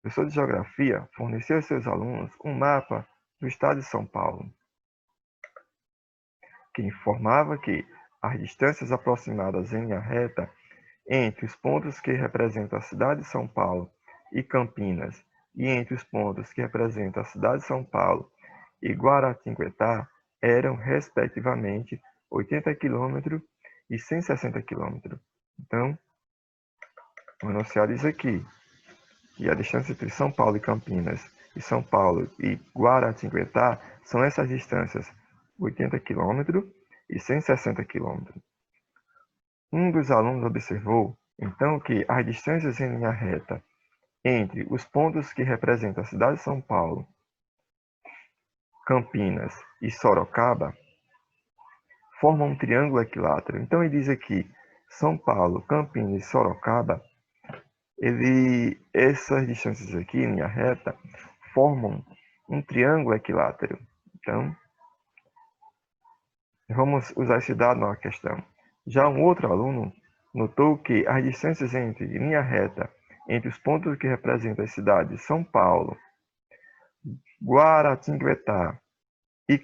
O professor de Geografia forneceu aos seus alunos um mapa do estado de São Paulo, que informava que as distâncias aproximadas em linha reta entre os pontos que representam a cidade de São Paulo e Campinas e entre os pontos que representam a cidade de São Paulo e Guaratinguetá eram, respectivamente, 80 km e 160 km. Então, o enunciado diz aqui que a distância entre São Paulo e Campinas e São Paulo e Guaratinguetá são essas distâncias, 80 km e 160 km. Um dos alunos observou, então, que as distâncias em linha reta entre os pontos que representam a cidade de São Paulo, Campinas e Sorocaba formam um triângulo equilátero. Então, ele diz aqui, São Paulo, Campinas e Sorocaba, essas distâncias aqui, em linha reta, formam um triângulo equilátero. Então, vamos usar esse dado na questão. Já um outro aluno notou que as distâncias em linha reta entre os pontos que representam as cidades de São Paulo, Guaratinguetá e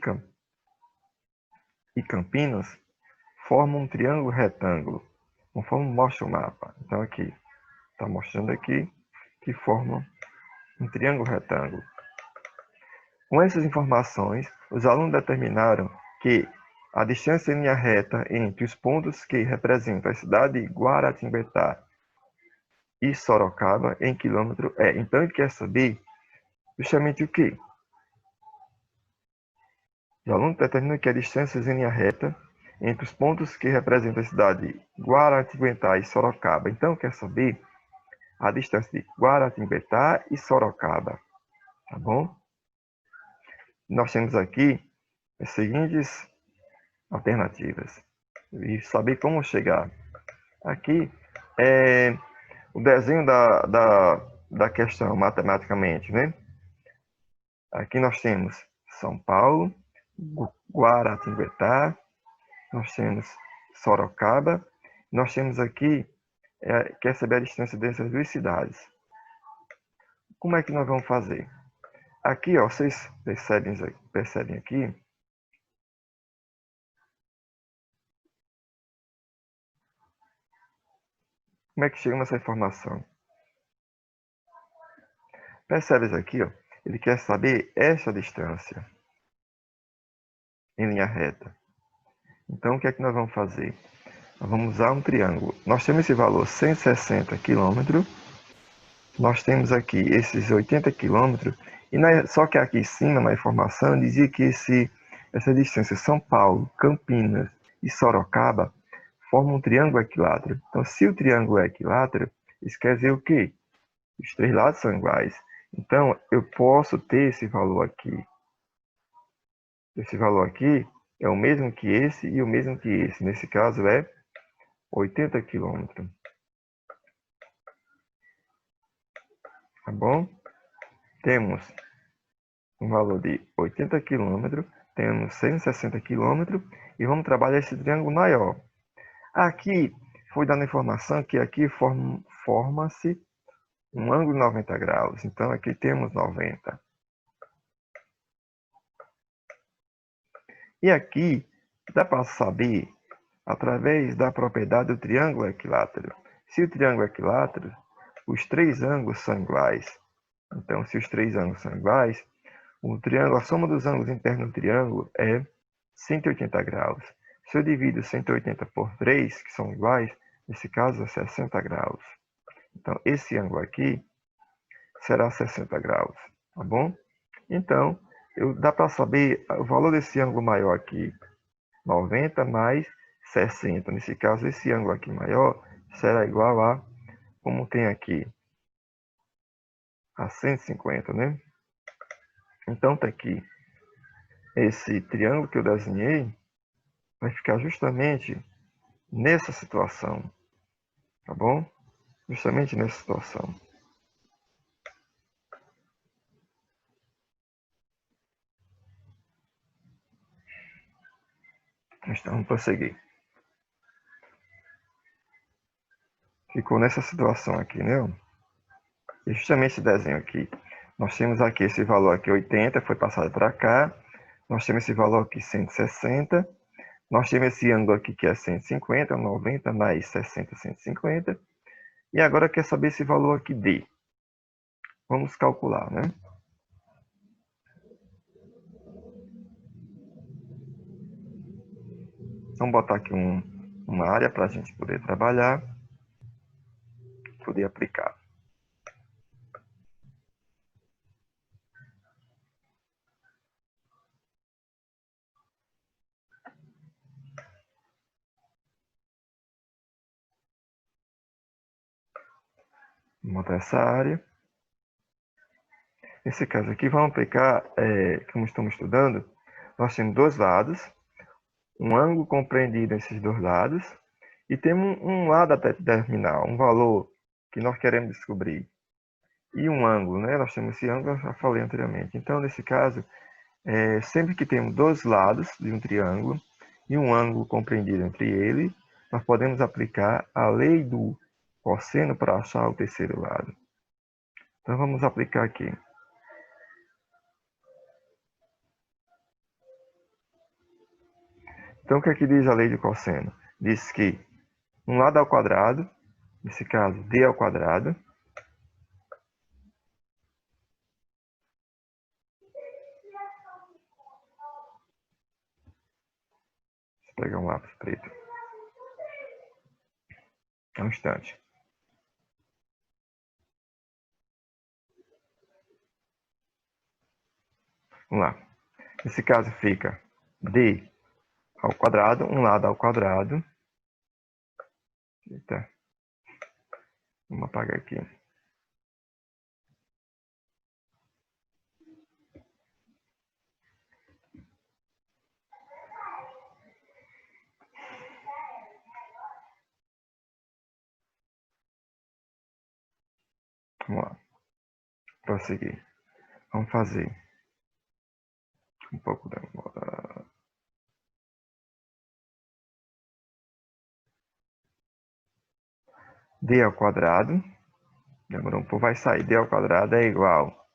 Campinas formam um triângulo retângulo, conforme mostra o mapa. Então, aqui, está mostrando aqui que formam um triângulo retângulo. Com essas informações, os alunos determinaram que a distância em linha reta entre os pontos que representam a cidade de Guaratinguetá e Sorocaba em quilômetro é. Então, ele quer saber justamente o quê? O aluno determina que a distância em linha reta entre os pontos que representam a cidade de Guaratinguetá e Sorocaba. Então, quer saber a distância de Guaratinguetá e Sorocaba. Tá bom? Nós temos aqui as seguintes alternativas. E saber como chegar. Aqui é o desenho da questão matematicamente, né? Aqui nós temos São Paulo, Guaratinguetá, nós temos Sorocaba, nós temos aqui, quer saber a distância dessas duas cidades. Como é que nós vamos fazer? Aqui, ó, vocês percebem aqui, como é que chega nessa informação? Percebe aqui, ó, ele quer saber essa distância em linha reta. Então, o que é que nós vamos fazer? Nós vamos usar um triângulo. Nós temos esse valor 160 km, nós temos aqui esses 80 km, só que aqui em cima, na informação, dizia que essa distância São Paulo, Campinas e Sorocaba formam um triângulo equilátero. Então, se o triângulo é equilátero, isso quer dizer o quê? Os três lados são iguais. Então, eu posso ter esse valor aqui. Esse valor aqui é o mesmo que esse e o mesmo que esse. Nesse caso, é 80 km. Tá bom? Temos um valor de 80 km, temos 160 km e vamos trabalhar esse triângulo maior. Aqui foi dando informação que aqui forma-se um ângulo de 90 graus. Então, aqui temos 90. E aqui dá para saber através da propriedade do triângulo equilátero. Se o triângulo é equilátero, os três ângulos são iguais. Então, se os três ângulos são iguais, a soma dos ângulos internos do triângulo é 180 graus. Se eu divido 180 por 3, que são iguais, nesse caso é 60 graus. Então, esse ângulo aqui será 60 graus, tá bom? Então, dá para saber o valor desse ângulo maior aqui, 90 mais 60. Nesse caso, esse ângulo aqui maior será igual a, como tem aqui, a 150, né? Então, tá aqui. Esse triângulo que eu desenhei vai ficar justamente nessa situação, tá bom? Justamente nessa situação. Então, vamos prosseguir. Ficou nessa situação aqui, né? E justamente esse desenho aqui, nós temos aqui esse valor aqui 80, foi passado para cá. Nós temos esse valor aqui 160. Nós temos esse ângulo aqui que é 150, 90 mais 60, 150. E agora quer saber esse valor aqui D. Vamos calcular, né? Vamos botar aqui uma área para a gente poder trabalhar, poder aplicar. Vou botar essa área. Nesse caso aqui, vamos aplicar, como estamos estudando, nós temos dois lados, um ângulo compreendido nesses dois lados, e temos um lado até determinar, um valor que nós queremos descobrir. E um ângulo, né? Nós temos esse ângulo, eu já falei anteriormente. Então, nesse caso, sempre que temos dois lados de um triângulo e um ângulo compreendido entre eles, nós podemos aplicar a lei do cosseno para achar o terceiro lado. Então, vamos aplicar aqui. Então, o que é que diz a lei do cosseno? Diz que um lado ao quadrado, nesse caso, d ao quadrado, vou pegar um lápis preto. Um instante. Vamos lá. Nesse caso fica d ao quadrado, um lado ao quadrado. Eita. Vamos apagar aqui. Vamos lá. Prosseguir. Vamos fazer um pouco da d ao quadrado. Demorou um pouco, vai sair. D ao quadrado é igual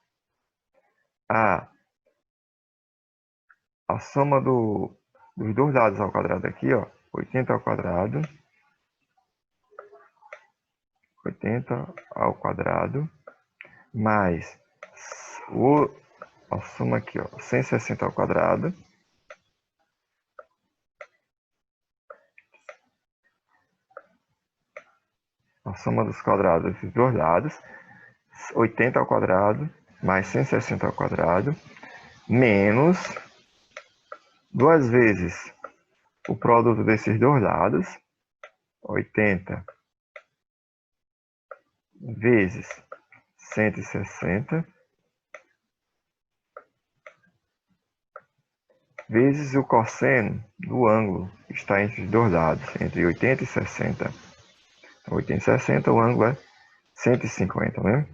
a soma dos dois lados ao quadrado aqui, ó. 80 ao quadrado. 80 ao quadrado. Mais a soma aqui, ó. 160 ao quadrado. A soma dos quadrados dos dois lados. 80 ao quadrado mais 160 ao quadrado, menos duas vezes o produto desses dois lados, 80 vezes 160, vezes o cosseno do ângulo que está entre os dois lados, entre 80 e 60. 80 e 60, o ângulo é 150, né?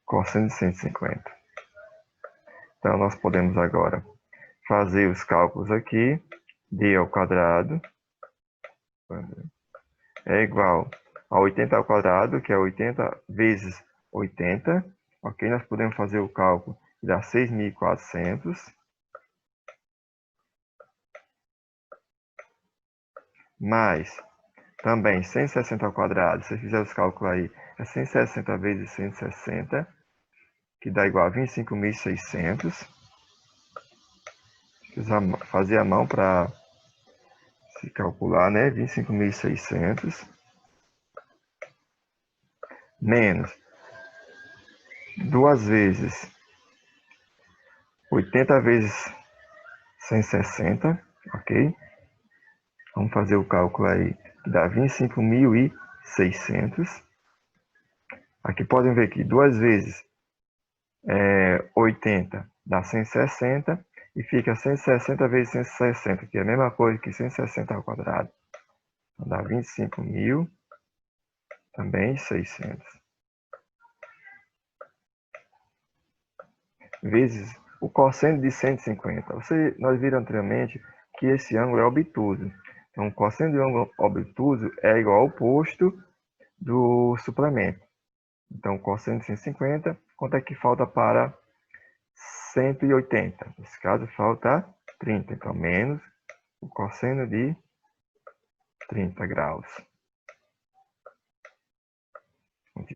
Cosseno de 150. Então, nós podemos agora fazer os cálculos aqui. D ao quadrado é igual a 80 ao quadrado, que é 80 vezes 80. Ok, nós podemos fazer o cálculo e dá 6.400. Mais também 160 ao quadrado, se você fizer os cálculos aí, é 160 vezes 160, que dá igual a 25.600. Precisa fazer a mão para se calcular, né? 25.600. Menos duas vezes 80 vezes 160, ok? Vamos fazer o cálculo aí, que dá 25.600. Aqui podem ver que duas vezes 80 dá 160 e fica 160 vezes 160, que é a mesma coisa que 160 ao quadrado. Então dá 25.000, também 600. Vezes o cosseno de 150. Nós viram anteriormente que esse ângulo é obtuso. Então, o cosseno de ângulo obtuso é igual ao oposto do suplemento. Então, o cosseno de 150, quanto é que falta para 180? Nesse caso, falta 30. Então, menos o cosseno de 30 graus.